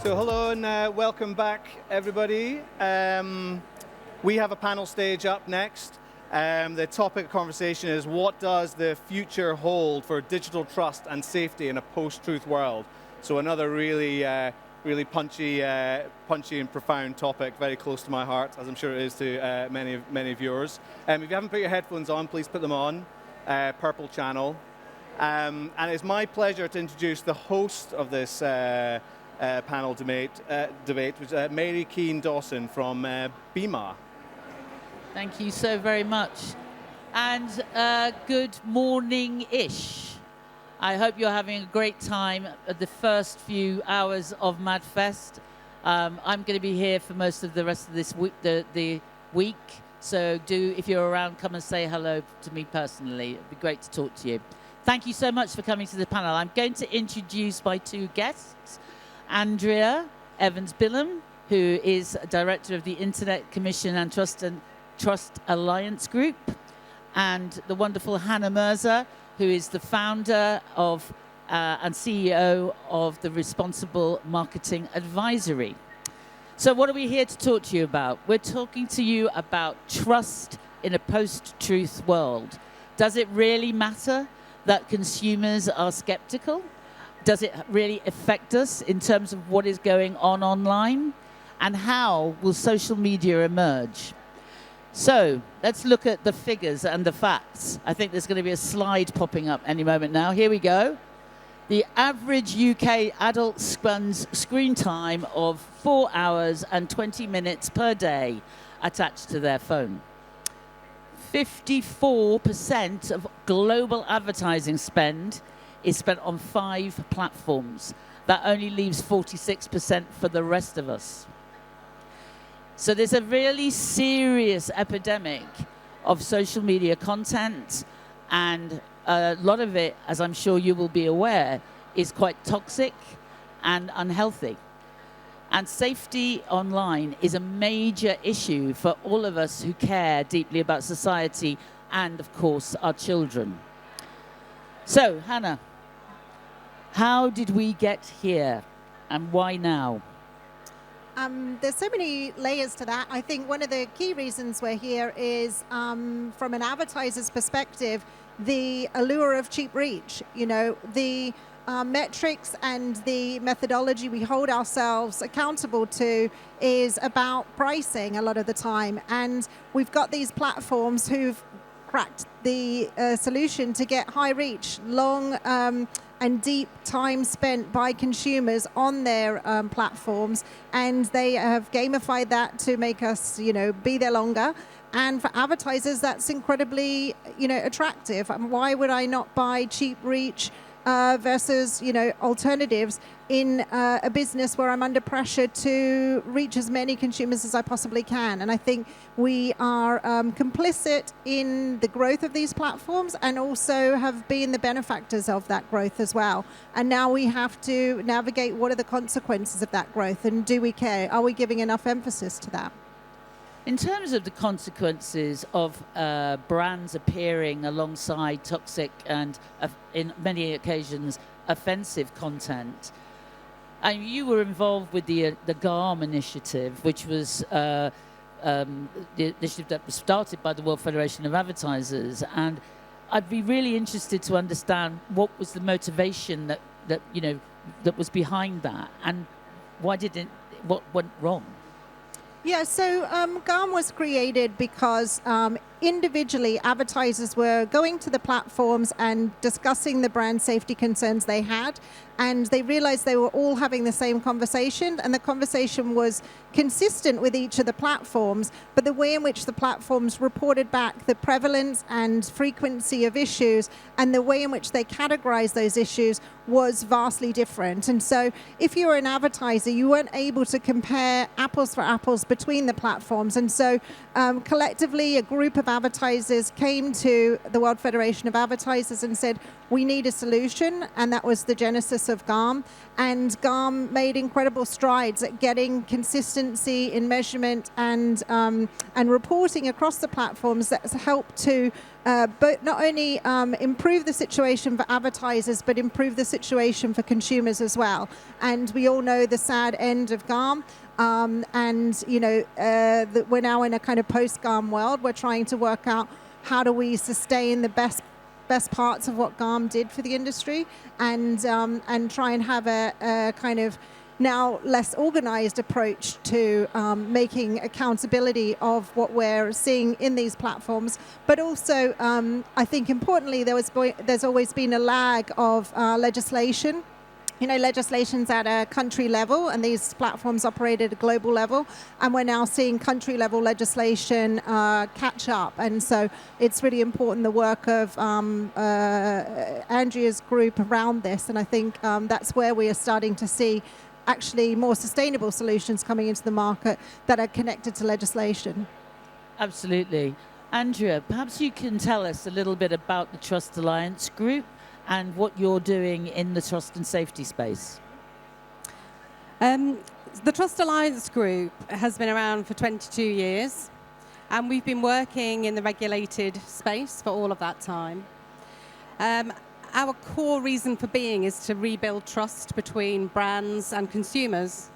So hello and welcome back, everybody. We have a panel stage up next. The topic of conversation is what does the future hold for digital trust and safety in a post-truth world? So another really punchy and profound topic, very close to my heart, as I'm sure it is to many of yours. If you haven't put your headphones on, please put them on. Purple channel. And it's my pleasure to introduce the host of this panel debate, which is Mary Keane-Dawson from BIMA. Thank you so very much. And good morning-ish. I hope you're having a great time at the first few hours of MadFest. I'm going to be here for most of the rest of this week, the week. So if you're around, come and say hello to me personally. It'd be great to talk to you. Thank you so much for coming to the panel. I'm going to introduce my two guests. Andrea Evans-Bilham, who is Director of the Internet Commission and Trust Alliance Group, and the wonderful Hannah Mirza, who is the founder of and CEO of the Responsible Marketing Advisory. So what are we here to talk to you about? We're talking to you about trust in a post-truth world. Does it really matter that consumers are skeptical? Does it really affect us in terms of what is going on online? And how will social media emerge? So let's look at the figures and the facts. I think there's going to be a slide popping up any moment now. Here we go. The average UK adult spends screen time of 4 hours and 20 minutes per day attached to their phone. 54% of global advertising spend is spent on 5 platforms. That only leaves 46% for the rest of us. So there's a really serious epidemic of social media content, and a lot of it, as I'm sure you will be aware, is quite toxic and unhealthy. And safety online is a major issue for all of us who care deeply about society and, of course, our children. So, Hannah, how did we get here and why now? There's so many layers to that. I think one of the key reasons we're here is from an advertiser's perspective, the allure of cheap reach. You know, the metrics and the methodology we hold ourselves accountable to is about pricing a lot of the time. And we've got these platforms who've cracked the solution to get high reach, long and deep time spent by consumers on their platforms, and they have gamified that to make us, be there longer. And for advertisers, that's incredibly, attractive. And why would I not buy cheap reach versus, alternatives in a business where I'm under pressure to reach as many consumers as I possibly can? And I think we are complicit in the growth of these platforms and also have been the benefactors of that growth as well. And now we have to navigate what are the consequences of that growth, and do we care? Are we giving enough emphasis to that? In terms of the consequences of brands appearing alongside toxic and, in many occasions, offensive content, and you were involved with the GARM initiative, which was the initiative that was started by the World Federation of Advertisers, and I'd be really interested to understand what was the motivation that was behind that, and what went wrong. Yeah, so GARM was created because individually advertisers were going to the platforms and discussing the brand safety concerns they had, and they realized they were all having the same conversation, and the conversation was consistent with each of the platforms, but the way in which the platforms reported back the prevalence and frequency of issues and the way in which they categorized those issues was vastly different. And so if you were an advertiser, you weren't able to compare apples for apples between the platforms. And so collectively, a group of advertisers came to the World Federation of Advertisers and said, we need a solution, and that was the genesis of GARM. And GARM made incredible strides at getting consistency in measurement and reporting across the platforms that has helped to but not only improve the situation for advertisers, but improve the situation for consumers as well. And we all know the sad end of GARM. And, you know, that we're now in a kind of post-GARM world. We're trying to work out how do we sustain the best parts of what GARM did for the industry, and try and have a kind of now less organized approach to making accountability of what we're seeing in these platforms. But also, I think importantly, there's always been a lag of legislation. You know, legislation's at a country level, and these platforms operate at a global level, and we're now seeing country level legislation catch up. And so it's really important, the work of Andrea's group around this, and I think that's where we are starting to see actually more sustainable solutions coming into the market that are connected to legislation. Absolutely. Andrea, perhaps you can tell us a little bit about the Trust Alliance Group and what you're doing in the trust and safety space. The Trust Alliance Group has been around for 22 years, and we've been working in the regulated space for all of that time. Our core reason for being is to rebuild trust between brands and consumers.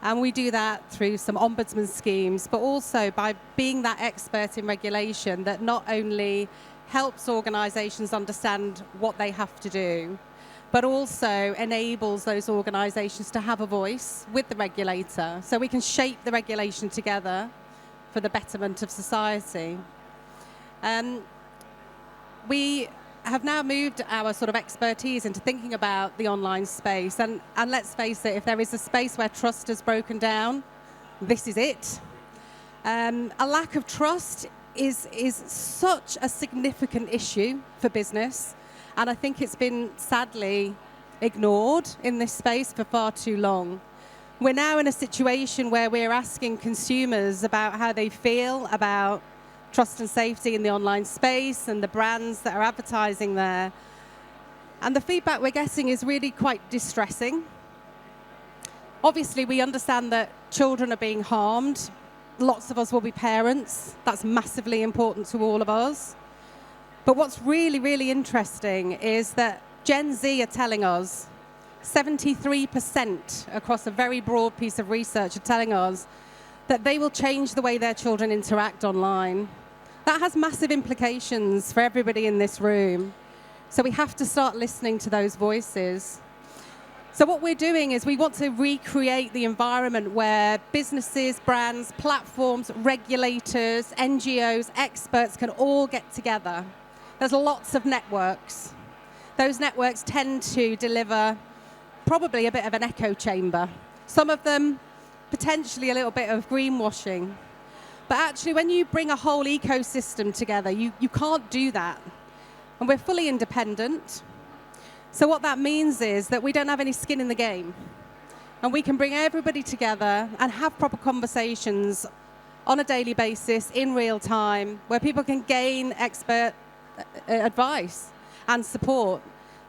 And we do that through some ombudsman schemes, but also by being that expert in regulation that not only helps organisations understand what they have to do, but also enables those organisations to have a voice with the regulator, so we can shape the regulation together for the betterment of society. We have now moved our sort of expertise into thinking about the online space, and let's face it, if there is a space where trust has broken down, this is it. A lack of trust is such a significant issue for business, and I think it's been sadly ignored in this space for far too long. We're now in a situation where we're asking consumers about how they feel about trust and safety in the online space and the brands that are advertising there. And the feedback we're getting is really quite distressing. Obviously, we understand that children are being harmed. Lots of us will be parents. That's massively important to all of us. But what's really, really interesting is that Gen Z are telling us, 73% across a very broad piece of research are telling us that they will change the way their children interact online. That has massive implications for everybody in this room. So we have to start listening to those voices. So what we're doing is we want to recreate the environment where businesses, brands, platforms, regulators, NGOs, experts can all get together. There's lots of networks. Those networks tend to deliver probably a bit of an echo chamber. Some of them potentially a little bit of greenwashing. But actually, when you bring a whole ecosystem together, you can't do that. And we're fully independent. So what that means is that we don't have any skin in the game. And we can bring everybody together and have proper conversations on a daily basis, in real time, where people can gain expert advice and support.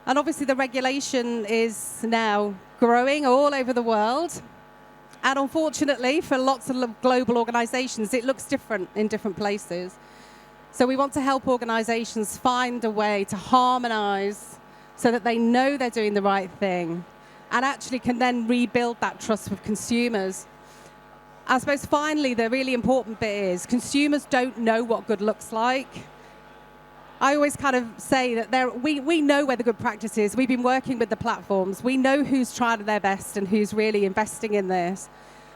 And obviously the regulation is now growing all over the world. And unfortunately, for lots of global organizations, it looks different in different places. So we want to help organizations find a way to harmonize so that they know they're doing the right thing and actually can then rebuild that trust with consumers. I suppose finally, the really important bit is consumers don't know what good looks like. I always kind of say that we know where the good practice is. We've been working with the platforms. We know who's trying their best and who's really investing in this.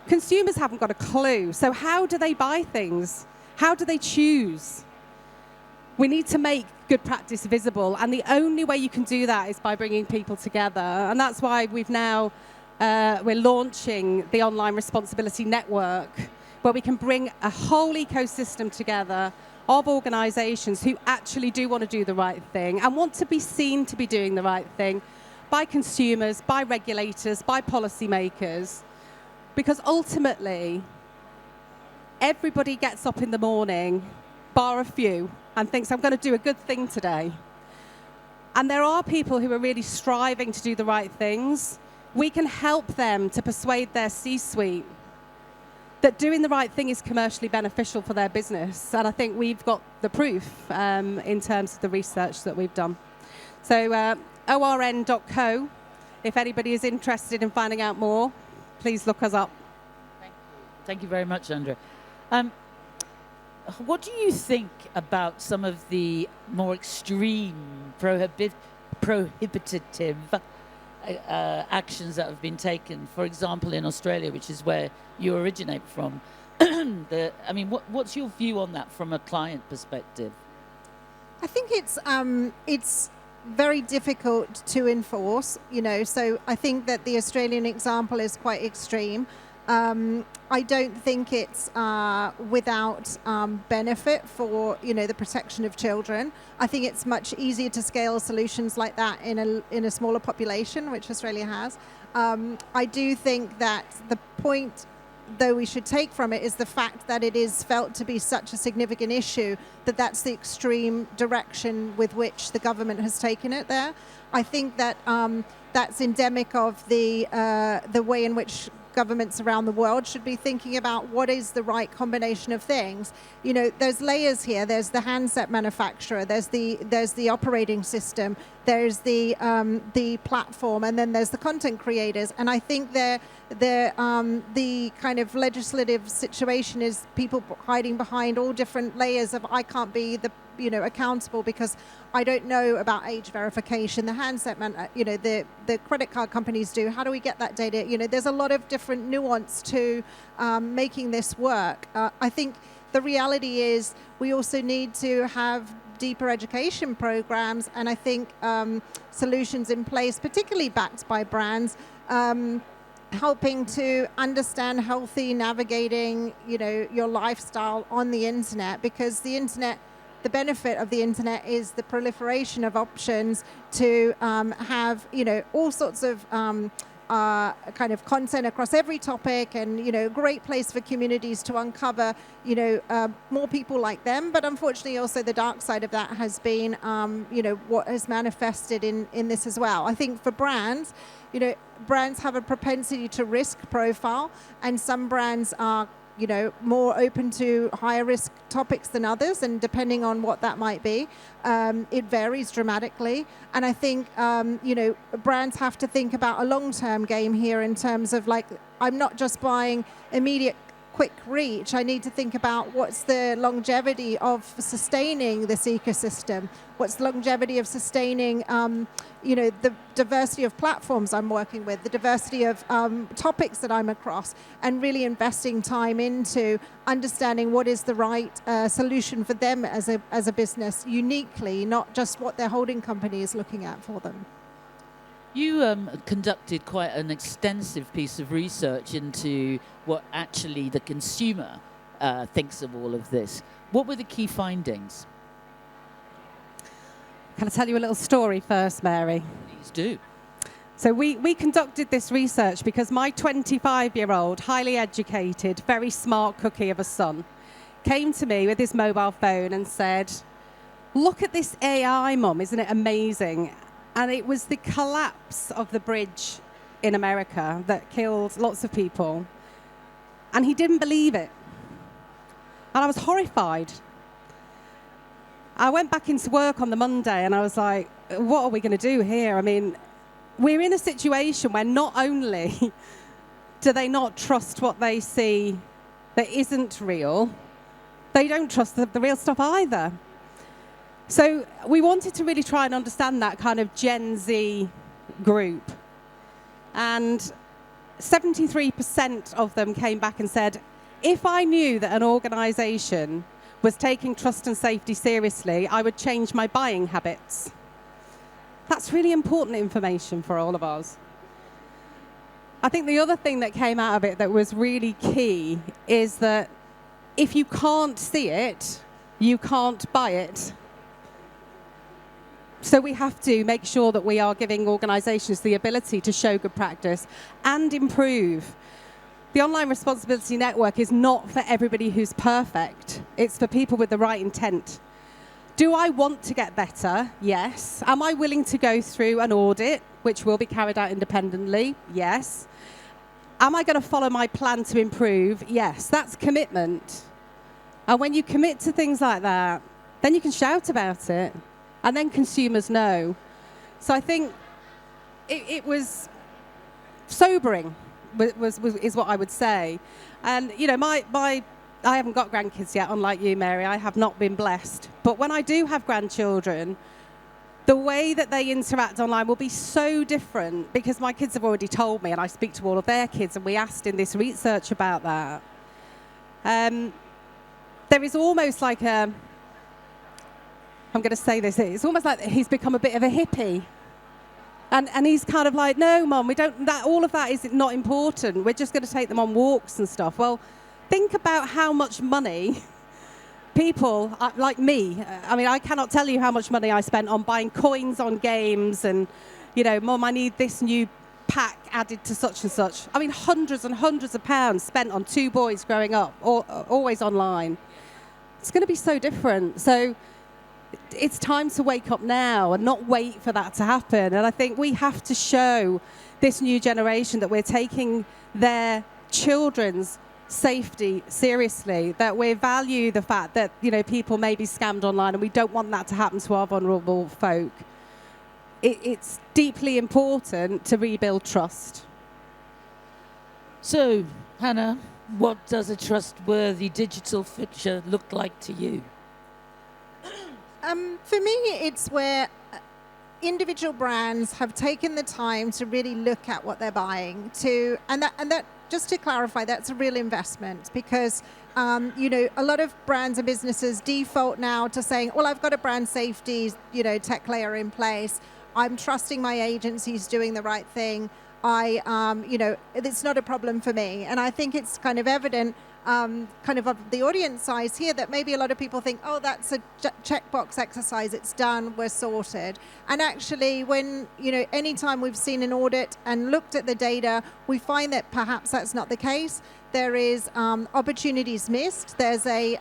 Consumers haven't got a clue. So how do they buy things? How do they choose? We need to make good practice visible. And the only way you can do that is by bringing people together. And that's why we've now, we're launching the Online Responsibility Network, where we can bring a whole ecosystem together of organizations who actually do want to do the right thing and want to be seen to be doing the right thing by consumers, by regulators, by policymakers. Because ultimately, everybody gets up in the morning, bar a few, and thinks, I'm going to do a good thing today. And there are people who are really striving to do the right things. We can help them to persuade their C-suite that doing the right thing is commercially beneficial for their business. And I think we've got the proof in terms of the research that we've done. So orn.co, if anybody is interested in finding out more, please look us up. Thank you very much, Andrea. What do you think about some of the more extreme prohibitive actions that have been taken? For example, in Australia, which is where you originate from. What's your view on that from a client perspective? I think it's very difficult to enforce, so I think that the Australian example is quite extreme. I don't think it's without benefit for the protection of children. I think it's much easier to scale solutions like that in a smaller population, which Australia has. I do think that the point, though, we should take from it is the fact that it is felt to be such a significant issue that that's the extreme direction with which the government has taken it there. I think that that's endemic of the way in which governments around the world should be thinking about what is the right combination of things. There's layers here. There's the handset manufacturer. There's the operating system. There's the platform, and then there's the content creators. And I think the kind of legislative situation is people hiding behind all different layers of I can't be accountable because I don't know about age verification. The handset the credit card companies do. How do we get that data? There's a lot of different nuance to making this work. I think the reality is we also need to have deeper education programs, and I think solutions in place, particularly backed by brands, helping to understand healthy navigating, your lifestyle on the internet, because the benefit of the internet is the proliferation of options to have, all sorts of kind of content across every topic, and a great place for communities to uncover more people like them. But unfortunately also the dark side of that has been what has manifested in this as well. I think for brands, brands have a propensity to risk profile, and some brands are more open to higher risk topics than others, and depending on what that might be, it varies dramatically. And I think brands have to think about a long-term game here in terms of I'm not just buying immediate quick reach. I need to think about what's the longevity of sustaining this ecosystem, what's the longevity of sustaining the diversity of platforms I'm working with, the diversity of topics that I'm across, and really investing time into understanding what is the right solution for them as a business uniquely, not just what their holding company is looking at for them. You conducted quite an extensive piece of research into what actually the consumer thinks of all of this. What were the key findings? Can I tell you a little story first, Mary? Please do. So we conducted this research because my 25-year-old, highly educated, very smart cookie of a son came to me with his mobile phone and said, "Look at this AI, Mum, isn't it amazing?" And it was the collapse of the bridge in America that killed lots of people. And he didn't believe it. And I was horrified. I went back into work on the Monday and I was like, what are we going to do here? I mean, we're in a situation where not only do they not trust what they see that isn't real, they don't trust the real stuff either. So we wanted to really try and understand that kind of Gen Z group. And 73% of them came back and said, if I knew that an organization was taking trust and safety seriously, I would change my buying habits. That's really important information for all of us. I think the other thing that came out of it that was really key is that if you can't see it, you can't buy it. So we have to make sure that we are giving organizations the ability to show good practice and improve. The Online Responsibility Network is not for everybody who's perfect. It's for people with the right intent. Do I want to get better? Yes. Am I willing to go through an audit, which will be carried out independently? Yes. Am I going to follow my plan to improve? Yes, that's commitment. And when you commit to things like that, then you can shout about it, and then consumers know. So I think it was sobering, is what I would say. And you know, I haven't got grandkids yet, unlike you, Mary. I have not been blessed. But when I do have grandchildren, the way that they interact online will be so different, because my kids have already told me, and I speak to all of their kids, and we asked in this research about that. There is almost like I'm going to say this, it's almost like he's become a bit of a hippie. And he's kind of like, no, Mum, all of that is not important. We're just going to take them on walks and stuff. Well, think about how much money people like me, I mean, I cannot tell you how much money I spent on buying coins on games and, you know, Mum, I need this new pack added to such and such. I mean, hundreds and hundreds of pounds spent on 2 boys growing up, always online. It's going to be so different. So it's time to wake up now and not wait for that to happen. And I think we have to show this new generation that we're taking their children's safety seriously, that we value the fact that, you know, people may be scammed online, and we don't want that to happen to our vulnerable folk. It's deeply important to rebuild trust. So, Hannah, what does a trustworthy digital future look like to you? For me, it's where individual brands have taken the time to really look at what they're buying, and that just to clarify, that's a real investment, because you know, a lot of brands and businesses default now to saying, well, I've got a brand safety, you know, tech layer in place. I'm trusting my agencies doing the right thing. You know, it's not a problem for me. And I think it's kind of evident, kind of the audience size here, that maybe a lot of people think, oh, that's a checkbox exercise, it's done, we're sorted. And actually, when, you know, anytime we've seen an audit and looked at the data, we find that perhaps that's not the case. There is opportunities missed. There's a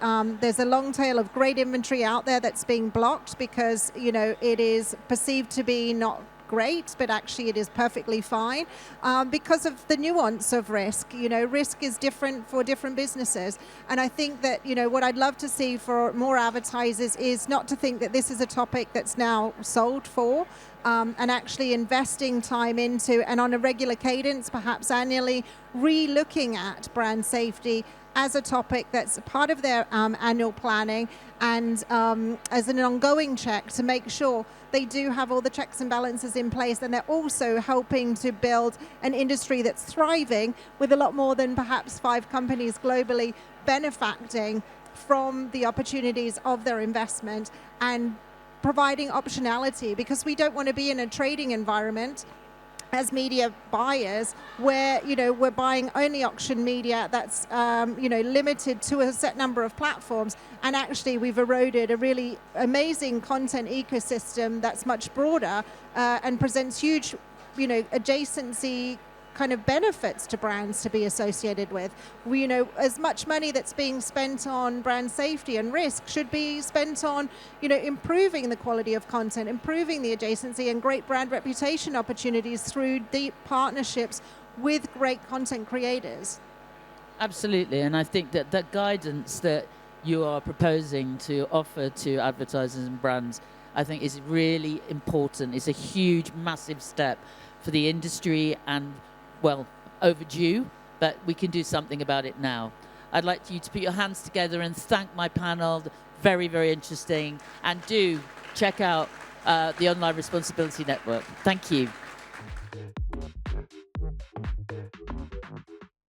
long tail of great inventory out there that's being blocked because, you know, it is perceived to be not great, but actually it is perfectly fine because of the nuance of risk. You know, risk is different for different businesses. And I think that, you know, what I'd love to see for more advertisers is not to think that this is a topic that's now sold for, and actually investing time into, and on a regular cadence, perhaps annually, re-looking at brand safety as a topic that's part of their annual planning, and as an ongoing check to make sure they do have all the checks and balances in place, and they're also helping to build an industry that's thriving with a lot more than perhaps 5 companies globally benefiting from the opportunities of their investment and providing optionality, because we don't want to be in a trading environment as media buyers where, you know, we're buying only auction media that's you know, limited to a set number of platforms, and actually we've eroded a really amazing content ecosystem that's much broader and presents huge, you know, adjacency kind of benefits to brands to be associated with. You know, as much money that's being spent on brand safety and risk should be spent on, you know, improving the quality of content, improving the adjacency and great brand reputation opportunities through deep partnerships with great content creators. Absolutely, and I think that the guidance that you are proposing to offer to advertisers and brands, I think is really important. It's a huge, massive step for the industry, and well, overdue, but we can do something about it now. I'd like you to put your hands together and thank my panel. Very, very interesting. And do check out the Online Responsibility Network. Thank you.